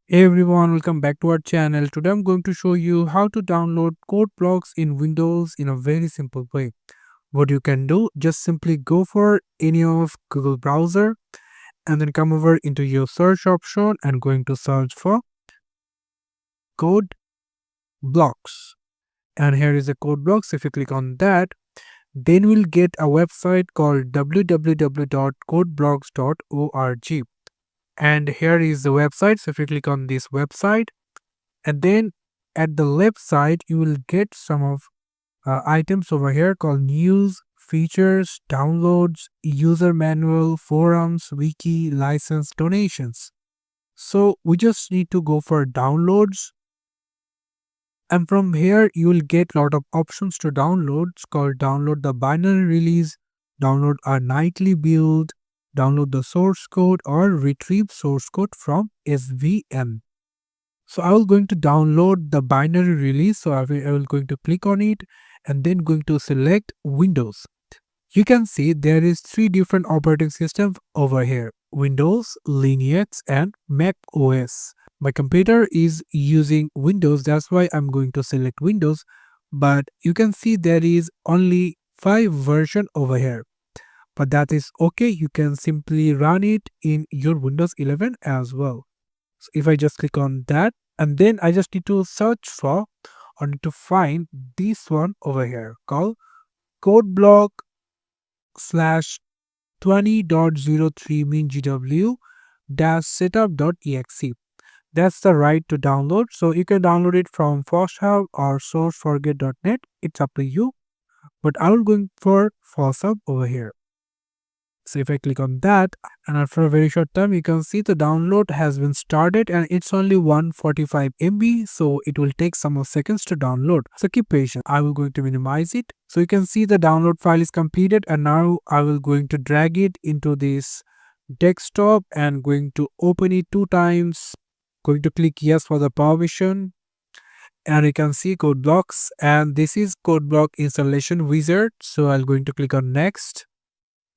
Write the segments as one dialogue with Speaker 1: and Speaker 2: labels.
Speaker 1: Hey everyone, welcome back to our channel. Today I'm going to show you how to download CodeBlocks in Windows in a very simple way. What you can do, just simply go for any of Google browser and then come over into your search option and going to search for CodeBlocks. And here is the CodeBlocks. If you click on that, then we'll get a website called www.codeblocks.org. And here is the website. So if you click on this website, and then at the left side you will get some of items over here called news, features, downloads, user manual, forums, wiki, license, donations. So we just need to go for downloads, and from here you will get lot of options to download. It's called download the binary release, download a nightly build, download the source code, or retrieve source code from SVN. So I will going to download the binary release. So I will going to click on it and then going to select Windows. You can see there is three different operating systems over here: Windows, Linux, and Mac OS. My computer is using Windows, that's why I'm going to select Windows. But you can see there is only 5 version over here. But that is okay. You can simply run it in your Windows 11 as well. So if I just click on that, and then I just need to search for or need to find this one over here called codeblock slash 20.03 min GW dash setup.exe. That's the right to download. So you can download it from FossHub or sourceforget.net. It's up to you. But I will going for FossHub over here. So if I click on that, and after a very short time you can see the download has been started, and it's only 145 MB, so it will take some of seconds to download. So keep patient. I will going to minimize it. So you can see the download file is completed, and now I will going to drag it into this desktop and going to open it 2 times. Going to click yes for the permission, and you can see CodeBlocks, and this is CodeBlock installation wizard. So I'm going to click on next.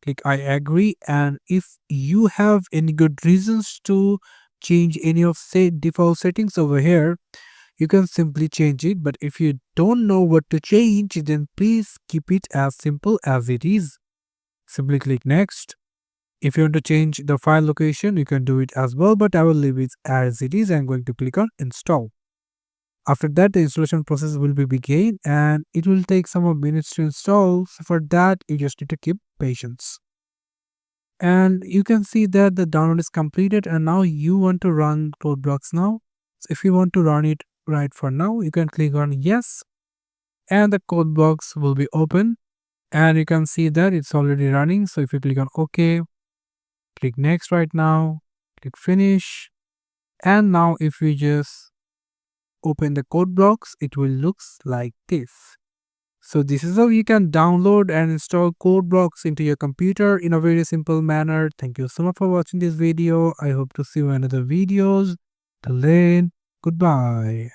Speaker 1: Click I agree, and if you have any good reasons to change any of say default settings over here, you can simply change it. But if you don't know what to change, then please keep it as simple as it is. Simply click next. If you want to change the file location, you can do it as well, but I will leave it as it is. I'm going to click on install. After that, the installation process will be begin, and it will take some more minutes to install. So for that, you just need to keep patience. And you can see that the download is completed, and now you want to run CodeBlocks now. So if you want to run it right for now, you can click on yes, and the CodeBlocks will be open, and you can see that it's already running. So if you click on OK, click next right now, click finish, and now if we just open the CodeBlocks, it will looks like this. So this is how you can download and install CodeBlocks into your computer in a very simple manner. Thank you so much for watching this video. I hope to see you in other videos. Till then, goodbye.